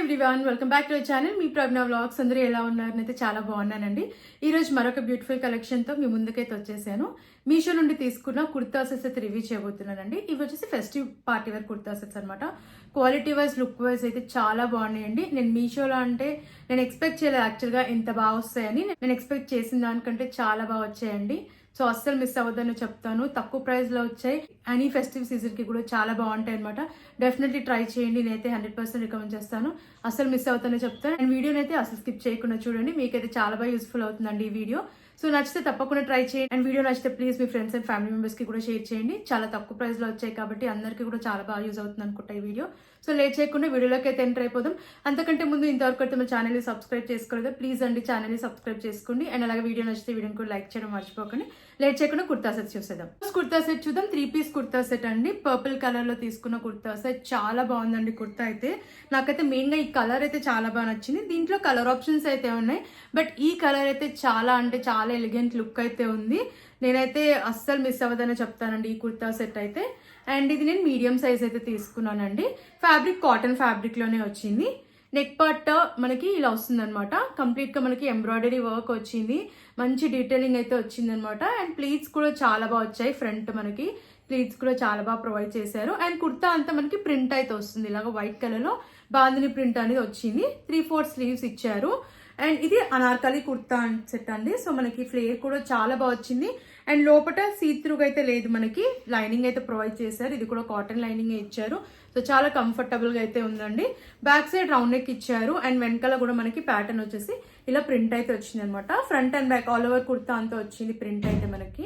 Everyone, welcome back to our channel. మీ Pragna vlogs. అందరూ ఎలా ఉన్నారనైతే చాలా బాగున్నానండి. ఈ రోజు మరొక బ్యూటిఫుల్ కలెక్షన్ తో మీ ముందుకైతే వచ్చేసాను. మీషో నుండి తీసుకున్న కుర్తా సెట్స్ అయితే రివ్యూ చేయబోతున్నానండి. ఇవి వచ్చేసి festive party wear kurta sets అనమాట. క్వాలిటీ వైజ్, లుక్ వైజ్ అయితే చాలా బాగున్నాయండి. నేను మీషోలో అంటే నేను ఎక్స్పెక్ట్ చేయలేదు యాక్చువల్గా ఇంత బాగా వస్తాయని. నేను ఎక్స్పెక్ట్ చేసిన దానికంటే చాలా బాగా వచ్చాయండి. సో అస్సలు మిస్ అవ్వద్దని చెప్తాను. తక్కువ ప్రైస్ లో వచ్చాయి. అని ఫెస్టివ్ సీజన్ కి కూడా చాలా బాగుంటాయి అనమాట. డెఫినెట్లీ ట్రై చేయండి. నేనైతే 100% రికమెండ్ చేస్తాను. అస్సలు మిస్ అవుతానని చెప్తాను. అండ్ వీడియోని అయితే అసలు స్కిప్ చేయకుండా చూడండి. మీకైతే చాలా బాగా యూస్ఫుల్ అవుతుందండి ఈ వీడియో. సో నచ్చితే తప్పకుండా ట్రై చేయండి. అండ్ వీడియో నచ్చితే please me friends and family members కి కూడా షేర్ చేయండి. చాలా తక్కువ ప్రైస్ లో వచ్చాయి కాబట్టి అందరికీ కూడా చాలా బాగా యూజ్ అవుతుంది అనుకుంటా ఈ వీడియో. సో లేట్ చేయకుండా వీడియోలోకి అయితే ఎంటర్ అయిపోదాం. అంతకంటే ముందు ఇంతవరకు అయితే మా ఛానల్ని సబ్స్క్రైబ్ చేసుకోలేదు, ప్లీజ్ అండి ఛానల్ని సబ్స్క్రైబ్ చేసుకోండి. అండ్ అలాగే వీడియో నచ్చితే వీడియోని కూడా లైక్ చేయడం మర్చిపోకండి. లేట్ చేయకుండా కుర్తా సెట్ చూసేద్దాం. కుర్తా సెట్ చూద్దాం. 3 పీస్ కుర్తా సెట్ అండి. పర్పుల్ కలర్ లో తీసుకున్న కుర్తా సెట్ చాలా బాగుందండి. కుర్తా అయితే నాకైతే మెయిన్ గా ఈ కలర్ అయితే చాలా బాగా నచ్చింది. దీంట్లో కలర్ ఆప్షన్స్ అయితే ఉన్నాయి, బట్ ఈ కలర్ అయితే చాలా అంటే చాలా ఎలిగెంట్ లుక్ అయితే ఉంది. నేనైతే అస్సలు మిస్ అవ్వదని చెప్తానండి ఈ కుర్తా సెట్ అయితే. అండ్ ఇది నేను మీడియం సైజ్ అయితే తీసుకున్నానండి. ఫ్యాబ్రిక్ కాటన్ ఫ్యాబ్రిక్ లోనే వచ్చింది. నెక్ పార్ట్ మనకి ఇలా వస్తుంది అనమాట. కంప్లీట్ గా మనకి ఎంబ్రాయిడరీ వర్క్ వచ్చింది. మంచి డీటెయిలింగ్ అయితే వచ్చింది అనమాట. అండ్ ప్లీట్స్ కూడా చాలా బాగా వచ్చాయి. ఫ్రంట్ మనకి ప్లీట్స్ కూడా చాలా బాగా ప్రొవైడ్ చేశారు. అండ్ కుర్తా అంతా మనకి ప్రింట్ అయితే వస్తుంది. ఇలాగ వైట్ కలర్ లో బాందిని ప్రింట్ అనేది వచ్చింది. 3/4 స్లీవ్స్ ఇచ్చారు. అండ్ ఇది అనార్కలి కుర్తా సెట్ అండి. సో మనకి ఫ్లేర్ కూడా చాలా బాగా వచ్చింది. అండ్ లోపల సీత్రూగా అయితే లేదు, మనకి లైనింగ్ అయితే ప్రొవైడ్ చేశారు. ఇది కూడా కాటన్ లైనింగ్ ఇచ్చారు. సో చాలా కంఫర్టబుల్ గా అయితే ఉందండి. బ్యాక్ సైడ్ రౌండ్ నెక్ ఇచ్చారు. అండ్ వెనకాల కూడా మనకి ప్యాటర్న్ వచ్చేసి ఇలా ప్రింట్ అయితే వచ్చింది అనమాట. Front and back all over kurta అంతా వచ్చింది ప్రింట్ అయితే మనకి.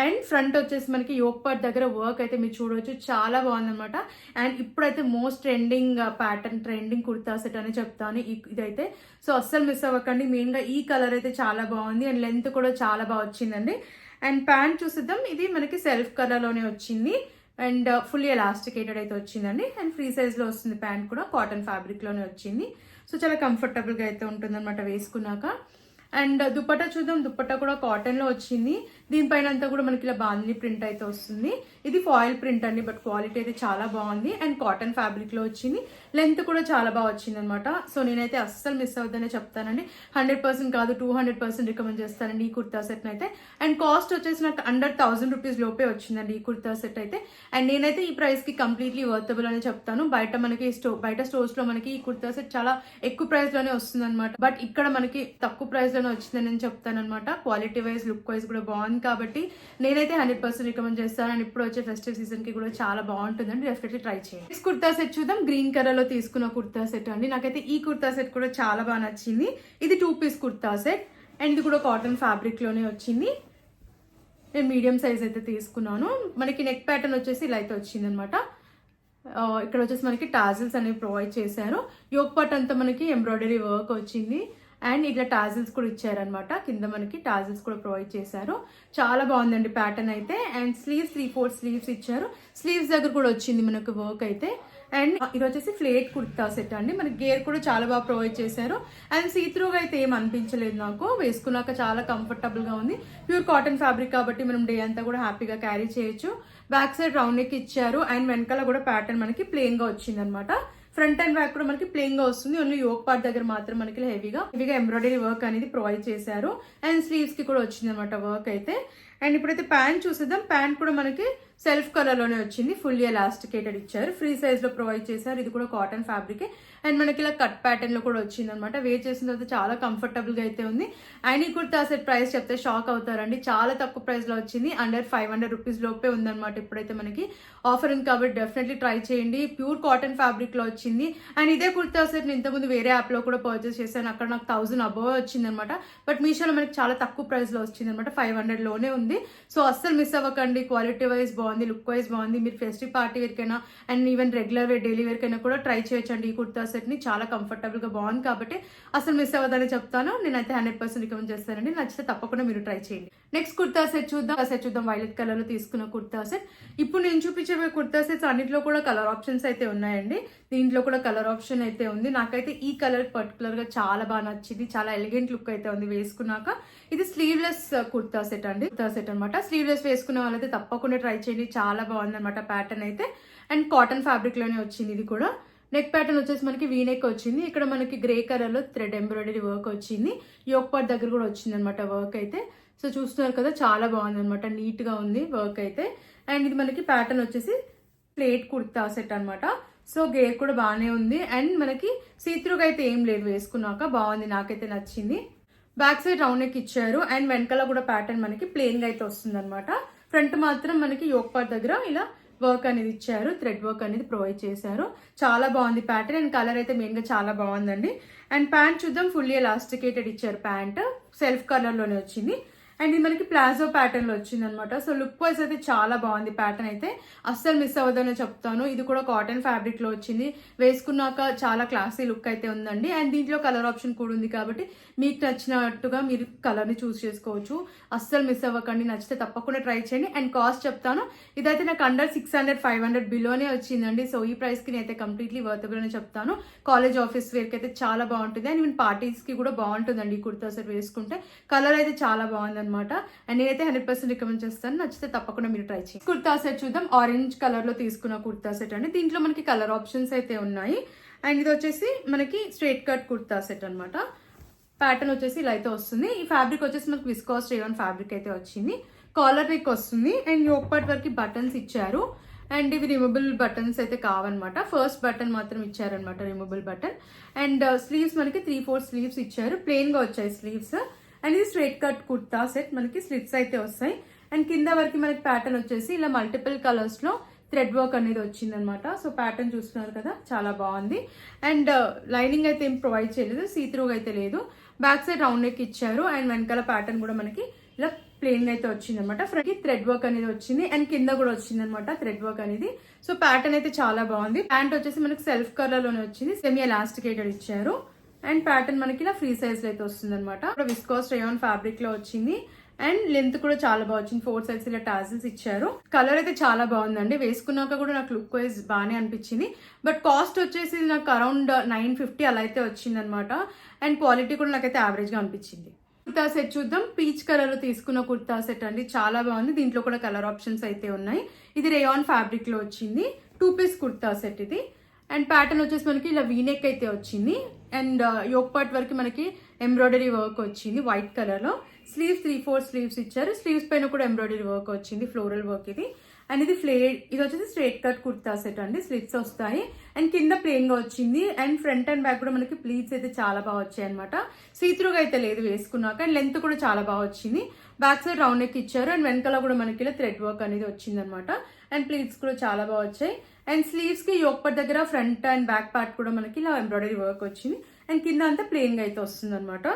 అండ్ ఫ్రంట్ వచ్చేసి మనకి యోక్ పార్ట్ దగ్గర వర్క్ అయితే మీరు చూడవచ్చు, చాలా బాగుందనమాట. అండ్ ఇప్పుడైతే most trending pattern, trending kurta set అని చెప్తాను ఇదైతే. సో అస్సలు మిస్ అవ్వకండి. మెయిన్ గా ఈ కలర్ అయితే చాలా బాగుంది. అండ్ లెంత్ కూడా చాలా బాగా వచ్చిందండి. అండ్ ప్యాంట్ చూసిద్దాం. ఇది మనకి సెల్ఫ్ కలర్ లోనే వచ్చింది. అండ్ ఫుల్లీ ఎలాస్టికేటెడ్ అయితే వచ్చిందండి. అండ్ ఫ్రీ సైజ్ లో వస్తుంది. ప్యాంట్ కూడా కాటన్ ఫ్యాబ్రిక్ లోనే వచ్చింది. సో చాలా కంఫర్టబుల్ గా అయితే ఉంటుంది అనమాట వేసుకున్నాక. అండ్ దుపట్టా చూద్దాం. దుపట్టా కూడా కాటన్ లో వచ్చింది. దీనిపైన అంతా కూడా మనకి ఇలా బాందిని ప్రింట్ అయితే వస్తుంది. ఇది ఫాయిల్ ప్రింట్ అండి, బట్ క్వాలిటీ అయితే చాలా బాగుంది. అండ్ కాటన్ ఫ్యాబ్రిక్ లో వచ్చింది. లెంత్ కూడా చాలా బాగా వచ్చింది అనమాట. సో నేనైతే అస్సలు మిస్ అవుతుందనే చెప్తానండి. 100% కాదు, 200% రికమెండ్ చేస్తానండి ఈ కుర్తా సెట్ అయితే. అండ్ కాస్ట్ వచ్చేసి నాకు అండర్ 1000 రూపీస్ లోపే వచ్చిందండి ఈ కుర్తా సెట్ అయితే. అండ్ నేనైతే ఈ ప్రైస్ కి కంప్లీట్లీ వర్తబుల్ అని చెప్తాను. బయట స్టోర్స్ లో మనకి ఈ కుర్తా సెట్ చాలా ఎక్కువ ప్రైస్ లోనే వస్తుంది అనమాట. బట్ ఇక్కడ మనకి తక్కువ ప్రైస్ లోనే వచ్చిందని నేను చెప్తాను అనమాట. క్వాలిటీ వైజ్, లుక్ వైజ్ కూడా బాగుంది కాబట్టి నేనైతే 100% రికమెండ్ చేస్తాను. అండ్ ఇప్పుడు వచ్చే ఫెస్టివ్ సీజన్ కి కూడా చాలా బాగుంటుందండి. డెఫినెట్లీ ట్రై చేయండి. నెక్స్ట్ కుర్తా సెట్ చూద్దాం. గ్రీన్ కలర్ లో తీసుకున్న కుర్తా సెట్ అండి. నాకైతే ఈ కుర్తా సెట్ కూడా చాలా బాగా నచ్చింది. ఇది 2 పీస్ కుర్తా సెట్. అండ్ ఇది కూడా కాటన్ ఫ్యాబ్రిక్ లోనే వచ్చింది. నేను మీడియం సైజ్ అయితే తీసుకున్నాను. మనకి నెక్ ప్యాటర్న్ వచ్చేసి ఇలా అయితే వచ్చింది అనమాట. ఇక్కడ వచ్చేసి మనకి టాజిల్స్ అనేవి ప్రొవైడ్ చేశారు. యోక్ పార్ట్ అంతా మనకి ఎంబ్రాయిడరీ వర్క్ వచ్చింది. అండ్ ఇట్లా టాజిల్స్ కూడా ఇచ్చారనమాట. కింద మనకి టాజిల్స్ కూడా ప్రొవైడ్ చేశారు. చాలా బాగుందండి ప్యాటర్న్ అయితే. అండ్ స్లీవ్స్ 3/4 స్లీవ్స్ ఇచ్చారు. స్లీవ్స్ దగ్గర కూడా వచ్చింది మనకు వర్క్ అయితే. అండ్ ఇది వచ్చేసి ఫ్లేట్ కుర్తా సెట్ అండి. మనకి గేర్ కూడా చాలా బాగా ప్రొవైడ్ చేశారు. అండ్ సీత్రూగా అయితే ఏం అనిపించలేదు నాకు. వేసుకున్నాక చాలా కంఫర్టబుల్ గా ఉంది. ప్యూర్ కాటన్ ఫ్యాబ్రిక్ కాబట్టి మనం డే అంతా కూడా హ్యాపీగా క్యారీ చేయొచ్చు. బ్యాక్ సైడ్ రౌండ్ నెక్ ఇచ్చారు. అండ్ వెనకాల కూడా ప్యాటర్న్ మనకి ప్లెయిన్ గా వచ్చింది అనమాట. ఫ్రంట్ అండ్ బ్యాక్ కూడా మనకి ప్లెయిన్ గా వస్తుంది. ఓన్లీ యోక్ పార్ట్ దగ్గర మాత్రం మనకి హెవీగా ఎంబ్రాయిడరీ వర్క్ అనేది ప్రొవైడ్ చేశారు. అండ్ స్లీవ్స్ కి కూడా వచ్చింది అనమాట వర్క్ అయితే. అండ్ ఇప్పుడైతే ప్యాంట్ చూసేద్దాం. ప్యాంట్ కూడా మనకి సెల్ఫ్ కలర్ లోనే వచ్చింది. ఫుల్లీ ఎలాస్టికేటెడ్ ఇచ్చారు. ఫ్రీ సైజ్ లో ప్రొవైడ్ చేశారు. ఇది కూడా కాటన్ ఫ్యాబ్రిక్. అండ్ మనకి ఇలా కట్ ప్యాటర్న్ లో కూడా వచ్చింది అనమాట. వేర్ చేసిన తర్వాత చాలా కంఫర్టబుల్ గా అయితే ఉంది. అండ్ ఈ కుర్తా సెట్ ప్రైస్ చెప్తే షాక్ అవుతారండి. చాలా తక్కువ ప్రైస్ లో వచ్చింది. అండర్ 500 రూపీస్ లోపే ఉందన్నమాట. ఇప్పుడైతే మనకి ఆఫర్ ఉంది కాబట్టి డెఫినెట్లీ ట్రై చేయండి. ప్యూర్ కాటన్ ఫ్యాబ్రిక్ లో వచ్చింది. అండ్ ఇదే కుర్తా సెట్ నేను ఇంతకుముందు వేరే యాప్ లో కూడా పర్చేస్ చేశాను. అక్కడ నాకు 1000 అబోవ్ వచ్చింది అనమాట. బట్ మీషోలో మనకి చాలా తక్కువ ప్రైస్ లో వచ్చింది అనమాట. 500 లోనే ఉంది. సో అస్సలు మిస్ అవ్వకండి. క్వాలిటీ వైజ్ బాగుంది, లుక్ వైజ్ బాగుంది. మీరు ఫెస్టివ్ పార్టీ వేర్ కైనా and even regular wear, daily wear కైనా కూడా ట్రై చేయొచ్చండి ఈ కుర్తా సెట్ ని. చాలా కంఫర్టబుల్ గా బాగుంది కాబట్టి అసలు మిస్ అవ్వదని చెప్తాను. నేనైతే 100% రికమెండ్ చేస్తానండి. నచ్చితే తప్పకుండా మీరు ట్రై చేయండి. నెక్స్ట్ కుర్తా సెట్ చూద్దాం. వైలెట్ కలర్ లో తీసుకున్న కుర్తా సెట్. ఇప్పుడు నేను చూపించే కుర్తా సెట్స్ అన్నింటిలో కూడా కలర్ ఆప్షన్స్ అయితే ఉన్నాయండి. దీంట్లో కూడా కలర్ ఆప్షన్ అయితే ఉంది. నాకైతే ఈ కలర్ పర్టికులర్ గా చాలా బాగా నచ్చింది. చాలా ఎలిగెంట్ లుక్ అయితే ఉంది వేసుకున్నాక. ఇది స్లీవ్లెస్ కుర్తా సెట్ అండి. కుర్తా సెట్ అనమాట. స్లీవ్లెస్ వేసుకునే వాళ్ళైతే తప్పకుండా ట్రై చేయండి. చాలా బాగుంది అనమాట ప్యాటర్న్ అయితే. అండ్ కాటన్ ఫ్యాబ్రిక్ లోనే వచ్చింది ఇది కూడా. నెక్ ప్యాటర్న్ వచ్చేసి మనకి వీ నెక్ వచ్చింది. ఇక్కడ మనకి గ్రే కలర్ లో థ్రెడ్ ఎంబ్రాయిడరీ వర్క్ వచ్చింది. యోక్ పార్ట్ దగ్గర కూడా వచ్చింది అనమాట వర్క్ అయితే. సో చూస్తున్నారు కదా, చాలా బాగుంది అనమాట, నీట్ గా ఉంది వర్క్ అయితే. అండ్ ఇది మనకి ప్యాటర్న్ వచ్చేసి ప్లేట్ కుర్తా సెట్ అనమాట. సో గేర్ కూడా బాగానే ఉంది. అండ్ మనకి సీత్రూగా అయితే ఏం లేదు, వేసుకున్నాక బాగుంది, నాకైతే నచ్చింది. బ్యాక్ సైడ్ రౌండ్ నెక్ ఇచ్చారు. అండ్ వెనకాల కూడా ప్యాటర్న్ మనకి ప్లెయిన్ గా అయితే వస్తుంది అనమాట. ఫ్రంట్ మాత్రం మనకి యోక్ పార్ట్ దగ్గర ఇలా వర్క్ అనేది ఇచ్చారు, థ్రెడ్ వర్క్ అనేది ప్రొవైడ్ చేశారు. చాలా బాగుంది ప్యాటర్న్. అండ్ కలర్ అయితే మెయిన్ గా చాలా బాగుందండి. అండ్ ప్యాంట్ చూద్దాం, ఫుల్లీ ఎలాస్టికేటెడ్ ఇచ్చారు. ప్యాంట్ సెల్ఫ్ కలర్ లోనే వచ్చింది. అండ్ ఇది మనకి ప్లాజో ప్యాటర్న్ లో వచ్చింది అనమాట. సో లుక్ వైజ్ అయితే చాలా బాగుంది ప్యాటర్న్ అయితే, అస్సలు మిస్ అవ్వదని చెప్తాను. ఇది కూడా కాటన్ ఫ్యాబ్రిక్ లో వచ్చింది, వేసుకున్నాక చాలా క్లాసీ లుక్ అయితే ఉందండి. అండ్ దీంట్లో కలర్ ఆప్షన్ కూడా ఉంది కాబట్టి మీకు నచ్చినట్టుగా మీరు కలర్ ని చూస్ చేసుకోవచ్చు. అస్సలు మిస్ అవ్వకండి, నచ్చితే తప్పకుండా ట్రై చేయండి. అండ్ కాస్ట్ చెప్తాను, ఇదైతే నాకు అండర్ 600-500 బిలోనే వచ్చిందండి. సో ఈ ప్రైస్ కి నేనైతే కంప్లీట్లీ వర్తబుల్ అని చెప్తాను. కాలేజ్ ఆఫీస్ వేర్ కి అయితే చాలా బాగుంటుంది. అండ్ ఈవెన్ పార్టీస్ కి కూడా బాగుంటుందండి ఈ కుర్తా సెట్ వేసుకుంటే. కలర్ అయితే చాలా బాగుంది అనమాట. అండ్ నేనైతే 100% రికమెండ్ చేస్తాను, నచ్చితే తప్పకుండా మీరు ట్రై చేయండి. కుర్తా సెట్ చూద్దాం. ఆరెంజ్ కలర్ లో తీసుకున్న కుర్తా సెట్ అండి. దీంట్లో మనకి కలర్ ఆప్షన్స్ అయితే ఉన్నాయి. అండ్ ఇది వచ్చేసి మనకి స్ట్రైట్ కట్ కుర్తా సెట్ అనమాట. ప్యాటర్న్ వచ్చేసి ఇలా అయితే వస్తుంది. ఈ ఫ్యాబ్రిక్ వచ్చేసి మనకి విస్కాస్ రేయాన్ ఫ్యాబ్రిక్ అయితే వచ్చింది. కాలర్ నెక్ వస్తుంది. అండ్ యోక్ పార్ట్ వరకు బటన్స్ ఇచ్చారు. అండ్ ఇవి రిమూవబుల్ బటన్స్ అయితే కావన్నమాట. ఫస్ట్ బటన్ మాత్రం ఇచ్చారనమాట, రిమూవబుల్ బటన్. అండ్ స్లీవ్స్ మనకి 3-4 స్లీవ్స్ ఇచ్చారు, ప్లెయిన్ గా వచ్చాయి స్లీవ్స్. అండ్ ఇది స్ట్రైట్ కట్ కుర్తా సెట్, మనకి స్లిట్స్ అయితే వస్తాయి. అండ్ కింద వరకు మనకి ప్యాటర్న్ వచ్చేసి ఇలా మల్టిపుల్ కలర్స్ లో థ్రెడ్ వర్క్ అనేది వచ్చింది అనమాట. సో ప్యాటర్న్ చూస్తున్నారు కదా, చాలా బాగుంది. అండ్ లైనింగ్ అయితే ఏం ప్రొవైడ్ చేయలేదు, సీత్రూగా అయితే లేదు. బ్యాక్ సైడ్ రౌండ్ నెక్ ఇచ్చారు. అండ్ వెనకాల ప్యాటర్న్ కూడా మనకి ఇలా ప్లెయిన్ అయితే వచ్చింది అనమాట. ఫ్రంట్ కి థ్రెడ్ వర్క్ అనేది వచ్చింది. అండ్ కింద కూడా వచ్చింది అనమాట థ్రెడ్ వర్క్ అనేది. సో ప్యాటర్న్ అయితే చాలా బాగుంది. ప్యాంట్ వచ్చేసి మనకి సెల్ఫ్ కలర్ లోనే వచ్చింది, సెమీ ఎలాస్టికేటెడ్ ఇచ్చారు. అండ్ ప్యాటర్న్ మనకి ఇలా ఫ్రీ సైజ్ లో అయితే వస్తుంది అనమాట. విస్కాస్ రేయాన్ ఫ్యాబ్రిక్ లో వచ్చింది. అండ్ లెంత్ కూడా చాలా బాగా వచ్చింది, 4 సైడ్స్ ఇలా టాజిల్స్ ఇచ్చారు. కలర్ అయితే చాలా బాగుందండి, వేసుకున్నాక కూడా నాకు లుక్ వైజ్ బాగానే అనిపించింది. బట్ కాస్ట్ వచ్చేసి నాకు అరౌండ్ 950 అలా అయితే వచ్చింది అనమాట. అండ్ క్వాలిటీ కూడా నాకైతే యావరేజ్ గా అనిపించింది. కుర్తా సెట్ చూద్దాం. పీచ్ కలర్ లో తీసుకున్న కుర్తా సెట్ అండి, చాలా బాగుంది. దీంట్లో కూడా కలర్ ఆప్షన్స్ అయితే ఉన్నాయి. ఇది రేయాన్ ఫ్యాబ్రిక్ లో వచ్చింది, 2 పీస్ కుర్తా సెట్ ఇది. అండ్ ప్యాటర్న్ వచ్చేసి మనకి ఇలా వీనెక్ అయితే వచ్చింది. అండ్ యోక్ పార్ట్ వరకు మనకి ఎంబ్రాయిడరీ వర్క్ వచ్చింది వైట్ కలర్ లో. స్లీవ్స్ 3-4 స్లీవ్స్ ఇచ్చారు. స్లీవ్స్ పైన కూడా ఎంబ్రాయిడరీ వర్క్ వచ్చింది, ఫ్లోరల్ వర్క్ ఇది. అండ్ ఇది ఇది వచ్చేసి స్ట్రైట్ కట్ కుర్తా సెట్ అండి, స్లిట్స్ వస్తాయి. అండ్ కింద ప్లెయిన్ గా వచ్చింది. అండ్ ఫ్రంట్ అండ్ బ్యాక్ కూడా మనకి ప్లీట్స్ అయితే చాలా బాగా వచ్చాయి అనమాట. సీత్రూగా అయితే లేదు వేసుకున్నాక. అండ్ లెంత్ కూడా చాలా బాగా వచ్చింది. బ్యాక్ సైడ్ రౌండ్ నెక్ ఇచ్చారు. అండ్ వెనకాల కూడా మనకి ఇలా థ్రెడ్ వర్క్ అనేది వచ్చింది అనమాట. అండ్ ప్లీట్స్ కూడా చాలా బాగా వచ్చాయి. అండ్ స్లీవ్స్ కి యోక్ పార్ట్ దగ్గర ఫ్రంట్ అండ్ బ్యాక్ పార్ట్ కూడా మనకి ఇలా ఎంబ్రాయిడరీ వర్క్ వచ్చింది. అండ్ కింద అంతా ప్లెయిన్ గా అయితే వస్తుంది అనమాట.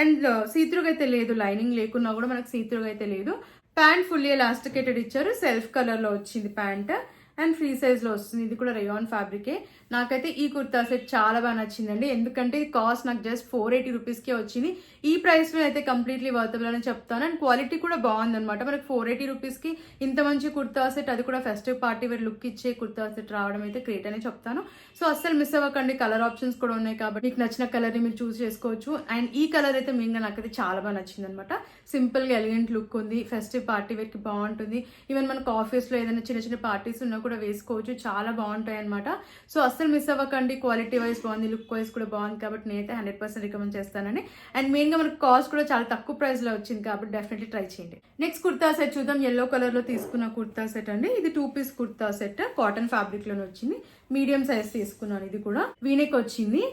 అండ్ సీత్రూగా అయితే లేదు, లైనింగ్ లేకున్నా కూడా మనకి సీత్రూగా అయితే లేదు. ప్యాంట్ ఫుల్లీ ఎలాస్టికేటెడ్ ఇచ్చారు, సెల్ఫ్ కలర్ లో వచ్చింది ప్యాంట్. అండ్ ఫ్రీ సైజ్ లో వస్తుంది. ఇది కూడా రేయాన్ ఫ్యాబ్రికే. నాకైతే ఈ కుర్తా సెట్ చాలా బాగా నచ్చిందండి, ఎందుకంటే ఈ కాస్ట్ నాకు జస్ట్ 480 రూపీస్కే వచ్చింది. ఈ ప్రైస్ లో అయితే కంప్లీట్లీ వర్తబుల్ అని చెప్తాను. అండ్ క్వాలిటీ కూడా బాగుంది అనమాట. మనకి 480 రూపీస్కి ఇంత మంచి కుర్తా సెట్, అది కూడా ఫెస్టివ్ పార్టీ వేర్ లుక్ ఇచ్చే కుర్తా సెట్ రావడం అయితే గ్రేట్ అని చెప్తాను. సో అస్సలు మిస్ అవ్వకండి, కలర్ ఆప్షన్స్ కూడా ఉన్నాయి కాబట్టి మీకు నచ్చిన కలర్ ని మీరు చూస్ చేసుకోవచ్చు. అండ్ ఈ కలర్ అయితే మెయిన్గా నాకైతే చాలా బాగా నచ్చింది అనమాట. సింపుల్ గా ఎలిగెంట్ లుక్ ఉంది, ఫెస్టివ్ పార్టీ వేర్ కి బాగుంటుంది. ఈవెన్ మనకు ఆఫీస్ లో ఏదైనా చిన్న చిన్న పార్టీస్ ఉన్నా కూడా వేసుకోవచ్చు, చాలా బాగుంటాయి అనమాట. సో అస్సలు మిస్ అవ్వకండి, క్వాలిటీ వైజ్ బాగుంది, లుక్ వైజ్ కూడా బాగుంది కాబట్టి నేనైతే 100% రికమెండ్ చేస్తానండి. అండ్ మెయిన్ గా మనకు కాస్ట్ కూడా చాలా తక్కువ ప్రైస్ లో వచ్చింది కాబట్టి డెఫినెట్లీ ట్రై చేయండి. నెక్స్ట్ కుర్తా సెట్ చూద్దాం. ఎల్లో కలర్ లో తీసుకున్న కుర్తా సెట్ అండి. ఇది 2 piece kurta set, cotton fabric లోనే వచ్చింది. మీడియం సైజ్ తీసుకున్నాను. ఇది కూడా వీనెక్ వచ్చింది.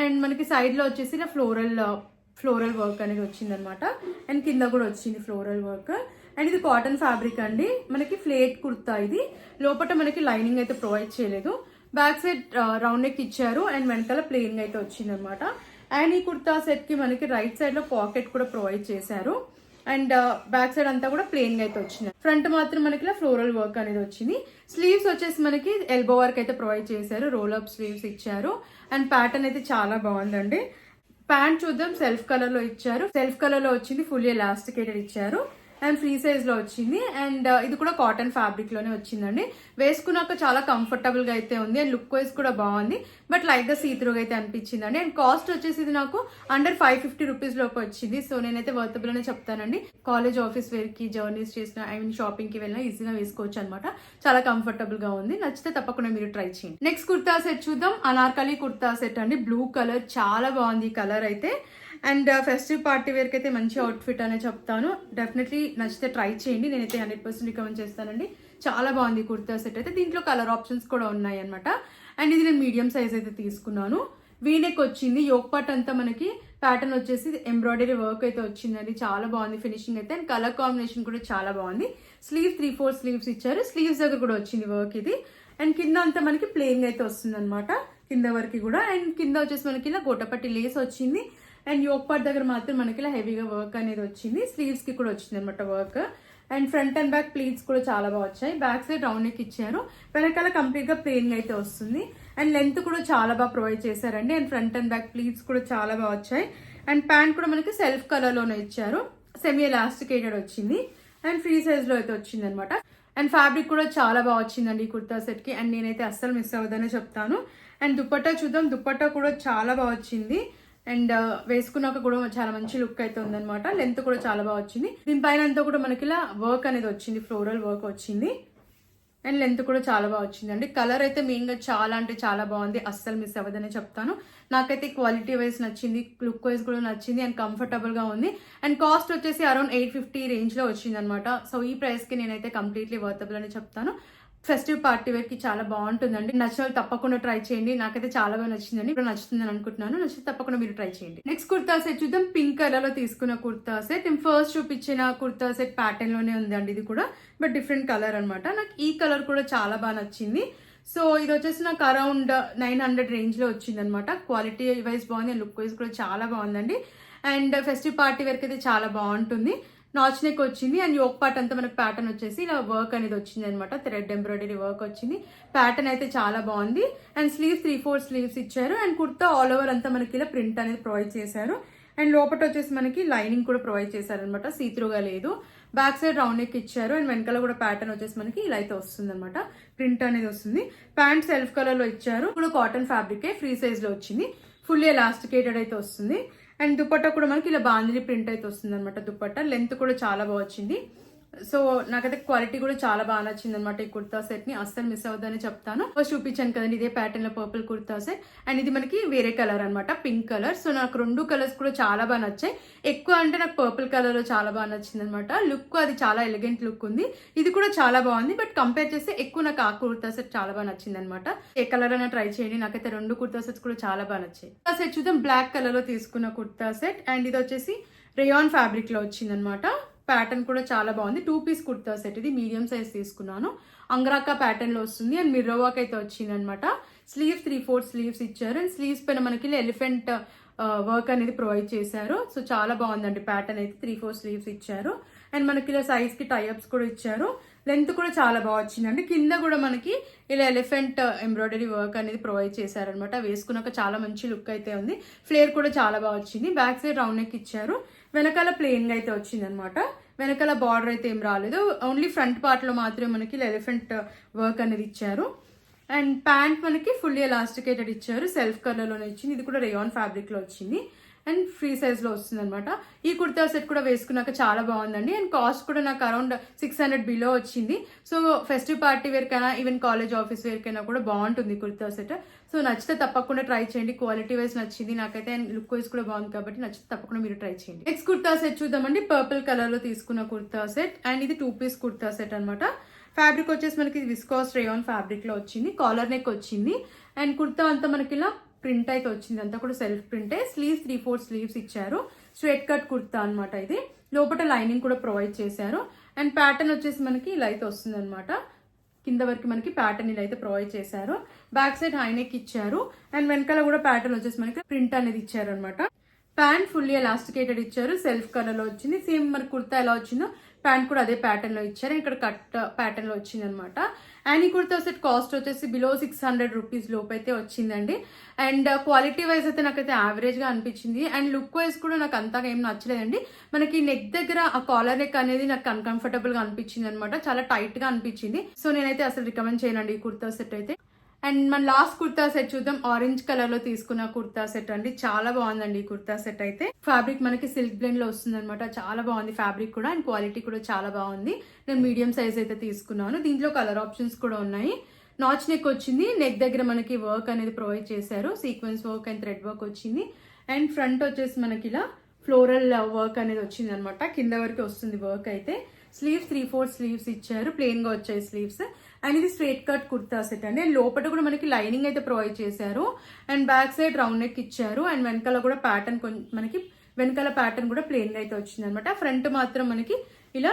అండ్ మనకి సైడ్ లో వచ్చేసి ఇలా ఫ్లోరల్ వర్క్ అనేది వచ్చింది అనమాట. అండ్ కింద కూడా వచ్చింది ఫ్లోరల్ వర్క్. అండ్ ఇది కాటన్ ఫ్యాబ్రిక్ అండి, మనకి ఫ్లేట్ కుర్తా. ఇది లోపల మనకి లైనింగ్ అయితే ప్రొవైడ్ చేయలేదు. బ్యాక్ సైడ్ రౌండ్ నెక్ ఇచ్చారు. అండ్ వెనకాల ప్లెయిన్ అయితే వచ్చింది అనమాట. అండ్ ఈ కుర్తా సెట్ కి మనకి రైట్ సైడ్ లో పాకెట్ కూడా ప్రొవైడ్ చేశారు. అండ్ బ్యాక్ సైడ్ అంతా కూడా ప్లెయిన్ గా అయితే వచ్చింది. ఫ్రంట్ మాత్రం మనకి ఇలా ఫ్లోరల్ వర్క్ అనేది వచ్చింది. స్లీవ్స్ వచ్చేసి మనకి ఎల్బో వర్క్ అయితే ప్రొవైడ్ చేశారు, రోల్ అప్ స్లీవ్స్ ఇచ్చారు. అండ్ ప్యాటర్న్ అయితే చాలా బాగుందండి. ప్యాంట్ చూద్దాం. సెల్ఫ్ కలర్ లో ఇచ్చారు, సెల్ఫ్ కలర్ లో వచ్చింది, ఫుల్లీ ఎలాస్టికేటెడ్ ఇచ్చారు. అండ్ ఫ్రీ సైజ్ లో వచ్చింది. అండ్ ఇది కూడా కాటన్ ఫ్యాబ్రిక్ లోనే వచ్చిందండి. వేసుకున్నాక చాలా కంఫర్టబుల్ గా అయితే ఉంది. అండ్ లుక్ వైజ్ కూడా బాగుంది, బట్ లైట్ గా సీత్రూగా అయితే అనిపించిందండి. అండ్ కాస్ట్ వచ్చేసి ఇది నాకు అండర్ 550 రూపీస్ లోపు వచ్చింది. సో నేనైతే వర్తబుల్ అనే చెప్తానండి. కాలేజ్ ఆఫీస్ వేర్ కి జర్నీస్ చేసిన షాపింగ్ కి వెళ్ళినా ఈజీగా వేసుకోవచ్చు అనమాట. చాలా కంఫర్టబుల్ గా ఉంది. నచ్చితే తప్పకుండా మీరు ట్రై చేయండి. నెక్స్ట్ కుర్తా సెట్ చూద్దాం. అనార్కలి కుర్తా సెట్ అండి. బ్లూ కలర్ చాలా బాగుంది ఈ కలర్ అయితే. అండ్ ఫెస్టివ్ పార్టీ వేర్కి అయితే మంచి అవుట్ఫిట్ అనే చెప్తాను. డెఫినెట్లీ నచ్చితే ట్రై చేయండి. నేనైతే 100% రికమెండ్ చేస్తానండి. చాలా బాగుంది కుర్తా సెట్ అయితే. దీంట్లో కలర్ ఆప్షన్స్ కూడా ఉన్నాయి అనమాట. అండ్ ఇది నేను మీడియం సైజ్ అయితే తీసుకున్నాను. వీనెక్ వచ్చింది. యోక్ పార్ట్ అంతా మనకి ప్యాటర్న్ వచ్చేసి ఎంబ్రాయిడరీ వర్క్ అయితే వచ్చిందండి. చాలా బాగుంది ఫినిషింగ్ అయితే. అండ్ కలర్ కాంబినేషన్ కూడా చాలా బాగుంది. స్లీవ్ 3/4 స్లీవ్స్ ఇచ్చారు. స్లీవ్స్ దగ్గర కూడా వచ్చింది వర్క్ ఇది. అండ్ కింద అంతా మనకి ప్లెయిన్ అయితే వస్తుంది అనమాట, కింద వరకు కూడా. అండ్ కింద వచ్చేసి మనకి ఇలా గోటపట్టి లేస్ వచ్చింది. అండ్ యోక్ పార్ట్ దగ్గర మాత్రం మనకి ఇలా హెవీగా వర్క్ అనేది వచ్చింది. స్లీవ్స్ కి కూడా వచ్చింది అనమాట work. And front and back pleats కూడా చాలా బాగా వచ్చాయి. బ్యాక్ సైడ్ రౌండ్ నెక్ ఇచ్చారు. వెనకాల కంప్లీట్ గా ప్లెయిన్ అయితే వస్తుంది. అండ్ లెంత్ కూడా చాలా బాగా ప్రొవైడ్ చేశారండి. And front and back pleats కూడా చాలా బాగా వచ్చాయి. అండ్ ప్యాంట్ కూడా మనకి సెల్ఫ్ కలర్ లోనే ఇచ్చారు. సెమీ ఎలాస్టికేటెడ్ వచ్చింది. అండ్ ఫ్రీ సైజ్ లో అయితే వచ్చింది అనమాట. అండ్ ఫ్యాబ్రిక్ కూడా చాలా బాగా వచ్చిందండి ఈ కుర్తా సెట్ కి. అండ్ నేనైతే అస్సలు మిస్ అవ్వదనే చెప్తాను. అండ్ దుపట్టా చూద్దాం. దుపట్టా కూడా చాలా బాగా వచ్చింది. అండ్ వేసుకున్నాక కూడా చాలా మంచి లుక్ అయితే ఉందన్నమాట. లెంత్ కూడా చాలా బాగా వచ్చింది. దీనిపైన అంతా కూడా మనకి ఇలా వర్క్ అనేది వచ్చింది, ఫ్లోరల్ వర్క్ వచ్చింది. అండ్ లెంత్ కూడా చాలా బాగా వచ్చిందండి. కలర్ అయితే మెయిన్ గా చాలా అంటే చాలా బాగుంది. అస్సలు మిస్ అవ్వదనే చెప్తాను. నాకైతే క్వాలిటీ వైజ్ నచ్చింది, లుక్ వైజ్ కూడా నచ్చింది. అండ్ కంఫర్టబుల్ గా ఉంది. అండ్ కాస్ట్ వచ్చేసి అరౌండ్ 850 రేంజ్ లో వచ్చింది అనమాట. సో ఈ ప్రైస్ కి నేనైతే కంప్లీట్లీ వర్తబుల్ అని చెప్తాను. ఫెస్టివ్ పార్టీ వేర్ కి చాలా బాగుంటుందండి. నచ్చిన వాళ్ళు తప్పకుండా ట్రై చేయండి. నాకైతే చాలా బాగా నచ్చిందండి. ఇప్పుడు నచ్చుతుందని అనుకుంటున్నాను. నచ్చితే తప్పకుండా మీరు ట్రై చేయండి. నెక్స్ట్ కుర్తా సెట్ చూద్దాం. పింక్ కలర్ లో తీసుకున్న కుర్తా సెట్. నేను ఫస్ట్ చూపించిన కుర్తా సెట్ ప్యాటర్న్ లోనే ఉందండి ఇది కూడా, బట్ డిఫరెంట్ కలర్ అనమాట. నాకు ఈ కలర్ కూడా చాలా బాగా నచ్చింది. సో ఇది వచ్చేసి నాకు అరౌండ్ 900 రేంజ్ లో వచ్చింది అనమాట. క్వాలిటీ వైజ్ బాగుంది, లుక్ వైజ్ కూడా చాలా బాగుందండి. అండ్ ఫెస్టివ్ పార్టీ వేర్ కి అయితే చాలా బాగుంటుంది. నాచ్ నెక్ వచ్చింది. అండ్ యోక్ పార్ట్ అంతా మనకు ప్యాటర్న్ వచ్చేసి ఇలా వర్క్ అనేది వచ్చింది అనమాట. థ్రెడ్ ఎంబ్రాయిడరీ వర్క్ వచ్చింది. ప్యాటర్న్ అయితే చాలా బాగుంది. అండ్ స్లీవ్స్ 3/4 స్లీవ్స్ ఇచ్చారు. అండ్ కుర్తా ఆల్ ఓవర్ అంతా మనకి ఇలా ప్రింట్ అనేది ప్రొవైడ్ చేశారు. అండ్ లోపల వచ్చేసి మనకి లైనింగ్ కూడా ప్రొవైడ్ చేశారు అనమాట. సీత్రూగా లేదు. బ్యాక్ సైడ్ రౌండ్ నెక్ ఇచ్చారు. అండ్ వెనకాల కూడా ప్యాటర్న్ వచ్చేసి మనకి ఇలా అయితే వస్తుంది అనమాట. ప్రింట్ అనేది వస్తుంది. ప్యాంట్ సెల్ఫ్ కలర్ లో ఇచ్చారు. కూడా కాటన్ ఫ్యాబ్రిక్ ఫ్రీ సైజ్ లో వచ్చింది. ఫుల్లీ ఎలాస్టికేటెడ్ అయితే వస్తుంది. అండ్ దుపట్టా కూడా మనకి ఇలా బాందిని ప్రింట్ అయితే వస్తుంది అనమాట. దుపట్టా లెంత్ కూడా చాలా బాగా వచ్చింది. సో నాకైతే క్వాలిటీ కూడా చాలా బాగా నచ్చింది అనమాట. ఈ కుర్తా సెట్ ని అస్సలు మిస్ అవ్వదని చెప్తాను. ఫస్ట్ చూపించాను కదండి ఇదే ప్యాటర్న్ లో పర్పుల్ కుర్తా సెట్. అండ్ ఇది మనకి వేరే కలర్ అనమాట, పింక్ కలర్. సో నాకు రెండు కలర్స్ కూడా చాలా బాగా నచ్చాయి. ఎక్కువ అంటే నాకు పర్పుల్ కలర్ లో చాలా బాగా నచ్చింది అనమాట. లుక్ అది చాలా ఎలిగెంట్ లుక్ ఉంది. ఇది కూడా చాలా బాగుంది. బట్ కంపేర్ చేస్తే ఎక్కువ నాకు ఆ కుర్తా సెట్ చాలా బాగా నచ్చింది అనమాట. ఏ కలర్ అయినా ట్రై చేయండి. నాకైతే రెండు కుర్తా సెట్స్ కూడా చాలా బాగా నచ్చాయి. కుర్తా సెట్ చూద్దాం. బ్లాక్ కలర్ లో తీసుకున్న కుర్తా సెట్. అండ్ ఇది వచ్చేసి రేయాన్ ఫ్యాబ్రిక్ లో వచ్చింది అనమాట. ప్యాటర్న్ కూడా చాలా బాగుంది. 2 పీస్ కుర్తా సెట్. ఇది మీడియం సైజ్ తీసుకున్నాను. అంగ్రాకా ప్యాటర్న్ లో వస్తుంది. అండ్ మిర్రర్ వర్క్ అయితే వచ్చింది అనమాట. స్లీవ్స్ 3/4 స్లీవ్స్ ఇచ్చారు. అండ్ స్లీవ్స్ పైన మనకి ఎలిఫెంట్ వర్క్ అనేది ప్రొవైడ్ చేశారు. సో చాలా బాగుందండి ప్యాటర్న్ అయితే. 3/4 స్లీవ్స్ ఇచ్చారు. అండ్ మనకి ఇలా సైజ్ కి టైఅప్స్ కూడా ఇచ్చారు. లెంత్ కూడా చాలా బాగా వచ్చిందండి. కింద కూడా మనకి ఇలా ఎలిఫెంట్ ఎంబ్రాయిడరీ వర్క్ అనేది ప్రొవైడ్ చేశారనమాట. వేసుకున్నాక చాలా మంచి లుక్ అయితే ఉంది. ఫ్లేర్ కూడా చాలా బాగా వచ్చింది. బ్యాక్ సైడ్ రౌండ్ నెక్ ఇచ్చారు. వెనకాల ప్లెయిన్ గా అయితే వచ్చింది అనమాట. వెనకాల బార్డర్ అయితే ఏం రాలేదు. ఓన్లీ ఫ్రంట్ పార్ట్ లో మాత్రమే మనకి ఎలిఫెంట్ వర్క్ అనేది ఇచ్చారు. అండ్ ప్యాంట్ మనకి ఫుల్లీ ఎలాస్టికేటెడ్ ఇచ్చారు. సెల్ఫ్ కలర్ లోనే ఇచ్చింది. ఇది కూడా రేయాన్ ఫ్యాబ్రిక్ లో వచ్చింది. అండ్ ఫ్రీ సైజ్ లో వస్తుంది అనమాట. ఈ కుర్తా సెట్ కూడా వేసుకున్నాక చాలా బాగుందండి. అండ్ కాస్ట్ కూడా నాకు అరౌండ్ 600 బిలో వచ్చింది. సో ఫెస్టివ్ పార్టీ వేర్ కైనా ఈవెన్ కాలేజ్ ఆఫీస్ వేర్ కైనా కూడా బాగుంటుంది కుర్తా సెట్. సో నచ్చితే తప్పకుండా ట్రై చేయండి. క్వాలిటీ వైజ్ నచ్చింది నాకైతే. అండ్ లుక్ వైజ్ కూడా బాగుంది కాబట్టి నచ్చితే తప్పకుండా మీరు ట్రై చేయండి. నెక్స్ట్ కుర్తా సెట్ చూద్దామండి. పర్పుల్ కలర్ లో తీసుకున్న కుర్తా సెట్. అండ్ ఇది 2 పీస్ కుర్తా సెట్ అనమాట. ఫ్యాబ్రిక్ వచ్చేసి మనకి విస్కాస్ రేయాన్ ఫ్యాబ్రిక్ లో వచ్చింది. కాలర్ నెక్ వచ్చింది. అండ్ కుర్తా అంతా మనకి ఇలా ప్రింట్ అయితే వచ్చింది. అంతా కూడా సెల్ఫ్ ప్రింటే. స్లీవ్స్ 3/4 స్లీవ్స్ ఇచ్చారు. స్ట్రైట్ కట్ కుర్తా అనమాట ఇది. లోపల లైనింగ్ కూడా ప్రొవైడ్ చేశారు. అండ్ ప్యాటర్న్ వచ్చేసి మనకి ఇలా అయితే వస్తుంది అనమాట. కింద వరకు మనకి ప్యాటర్న్ ఇలా అయితే ప్రొవైడ్ చేశారు. బ్యాక్ సైడ్ హైనెక్ ఇచ్చారు. అండ్ వెనకాల కూడా ప్యాటర్న్ వచ్చేసి మనకి ప్రింట్ అనేది ఇచ్చారు అనమాట. ప్యాంట్ ఫుల్లీ ఎలాస్టికేటెడ్ ఇచ్చారు. సెల్ఫ్ కలర్ లో వచ్చింది. సేమ్ మరి కుర్తా ఎలా వచ్చిందో ప్యాంట్ కూడా అదే ప్యాటర్న్ లో ఇచ్చారు. ఇక్కడ కట్ ప్యాటర్న్ లో వచ్చింది అనమాట. అండ్ ఈ కుర్తా సెట్ కాస్ట్ వచ్చేసి బిలో 600 రూపీస్ లోపు అయితే వచ్చిందండి. అండ్ క్వాలిటీ వైజ్ అయితే నాకైతే యావరేజ్ గా అనిపించింది. అండ్ లుక్ వైజ్ కూడా నాకు అంతగా ఏం నచ్చలేదండి. మనకి నెక్ దగ్గర ఆ కాలర్ నెక్ అనేది నాకు అన్కంఫర్టబుల్ గా అనిపించింది అనమాట. చాలా టైట్ గా అనిపించింది. సో నేనైతే అసలు రికమెండ్ చేయనండి ఈ కుర్తా సెట్ అయితే. అండ్ మన లాస్ట్ కుర్తా సెట్ చూద్దాం. ఆరెంజ్ కలర్ లో తీసుకున్న కుర్తా సెట్ అండి. చాలా బాగుందండి ఈ కుర్తా సెట్ అయితే. ఫ్యాబ్రిక్ మనకి సిల్క్ బ్లెండ్ లో వస్తుంది అనమాట. చాలా బాగుంది ఫ్యాబ్రిక్ కూడా. అండ్ క్వాలిటీ కూడా చాలా బాగుంది. నేను మీడియం సైజ్ అయితే తీసుకున్నాను. దీంట్లో కలర్ ఆప్షన్స్ కూడా ఉన్నాయి. నాచ్ నెక్ వచ్చింది. నెక్ దగ్గర మనకి వర్క్ అనేది ప్రొవైడ్ చేశారు. Sequence work and thread work వచ్చింది. అండ్ ఫ్రంట్ వచ్చేసి మనకి ఇలా ఫ్లోరల్ వర్క్ అనేది వచ్చింది అనమాట. కింద వరకు వస్తుంది వర్క్ అయితే. స్లీవ్స్ 3/4 స్లీవ్స్ ఇచ్చారు. ప్లెయిన్ గా వచ్చాయి స్లీవ్స్. అండ్ ఇది స్ట్రైట్ కట్ కుర్తా సెట్ అండి. అండ్ లోపల కూడా మనకి లైనింగ్ అయితే ప్రొవైడ్ చేశారు. And back side round neck ఇచ్చారు. అండ్ వెనకాల కూడా ప్యాటర్న్ మనకి వెనకాల ప్యాటర్న్ కూడా ప్లెయిన్ గా అయితే వచ్చింది అనమాట. ఫ్రంట్ మాత్రం మనకి ఇలా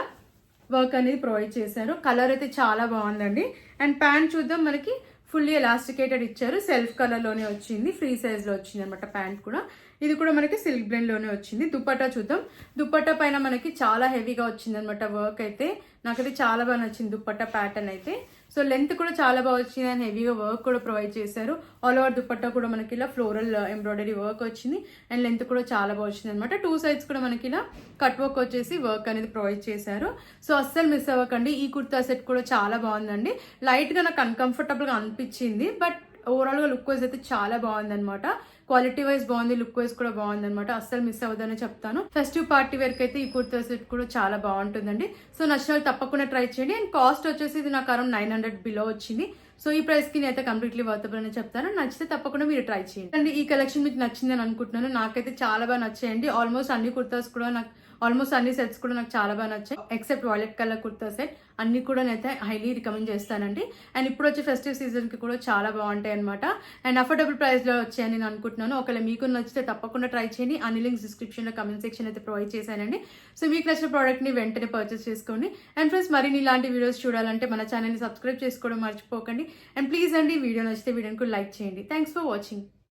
వర్క్ అనేది ప్రొవైడ్ చేశారు. కలర్ అయితే చాలా బాగుందండి. అండ్ ప్యాంట్ చూద్దాం. మనకి ఫుల్లీ ఎలాస్టికేటెడ్ ఇచ్చారు. సెల్ఫ్ కలర్ లోనే వచ్చింది. ఫ్రీ సైజ్ లో వచ్చింది అనమాట ప్యాంట్ కూడా. ఇది కూడా మనకి సిల్క్ బ్లెండ్ లోనే వచ్చింది. దుపట్టా చూద్దాం. దుపట్టా పైన మనకి చాలా హెవీగా వచ్చింది అనమాట వర్క్ అయితే. నాకైతే చాలా బాగా నచ్చింది దుపట్టా ప్యాటర్న్ అయితే. సో లెంత్ కూడా చాలా బాగా వచ్చింది. అండ్ హెవీగా వర్క్ కూడా ప్రొవైడ్ చేశారు. ఆల్ ఓవర్ దుపట్టా కూడా మనకి ఇలా ఫ్లోరల్ ఎంబ్రాయిడరీ వర్క్ వచ్చింది. అండ్ లెంత్ కూడా చాలా బాగా వచ్చింది అనమాట. 2 సైడ్స్ కూడా మనకి ఇలా కట్ వర్క్ వచ్చేసి వర్క్ అనేది ప్రొవైడ్ చేశారు. సో అస్సలు మిస్ అవ్వకండి. ఈ కుర్తా సెట్ కూడా చాలా బాగుందండి. లైట్ గా నాకు అన్కంఫర్టబుల్ గా అనిపించింది. బట్ ఓవరాల్ గా లుక్ వైజ్ అయితే చాలా బాగుంది అనమాట. క్వాలిటీ వైజ్ బాగుంది. లుక్ వైజ్ కూడా బాగుంది అనమాట. అస్సలు మిస్ అవ్వదని చెప్తాను. ఫెస్టివ్ పార్టీ వేర్ కి అయితే ఈ కుర్తా సెట్ కూడా చాలా బాగుంటుందండి. సో నచ్చిన వాళ్ళు తప్పకుండా ట్రై చేయండి. అండ్ కాస్ట్ వచ్చేసి ఇది నాకు అరౌండ్ 900 బిలో వచ్చింది. సో ఈ ప్రైస్ కి నేనైతే కంప్లీట్లీ వర్తబుల్ అని చెప్తాను. నచ్చితే తప్పకుండా మీరు ట్రై చేయండి. అండ్ ఈ కలెక్షన్ మీకు నచ్చిందని అనుకుంటున్నాను. నాకైతే చాలా బాగా నచ్చాయండి. ఆల్మోస్ట్ అన్ని కుర్తాస్ కూడా నాకు ఆల్మోస్ట్ అన్ని సెట్స్ కూడా నాకు చాలా బాగా నచ్చాయి. Except violet colour kurta set అన్ని కూడా నేనైతే హైలీ రికమెండ్ చేస్తానండి. అండ్ ఇప్పుడు వచ్చే ఫెస్టివ్ సీజన్ కి కూడా చాలా బాగుంటాయి అనమాట. అండ్ అఫోర్డబుల్ ప్రైస్ లో వచ్చాయని నేను అనుకుంటున్నాను. ఒకవేళ మీకు నచ్చితే తప్పకుండా ట్రై చేయండి. అన్ని లింక్స్ డిస్క్రిప్షన్ లో కమెంట్ సెక్షన్ అయితే ప్రొవైడ్ చేశానండి. సో మీకు నచ్చిన ప్రోడక్ట్ ని వెంటనే పర్చేస్ చేసుకోండి. అండ్ ఫ్రెండ్స్ మరిన్ని ఇలాంటి వీడియోస్ చూడాలంటే మన ఛానల్ ని సబ్స్క్రైబ్ చేసుకోవడం మర్చిపోకండి. అండ్ ప్లీజ్ అండి వీడియో నచ్చితే వీడియోని లైక్ చేయండి. Thanks for watching.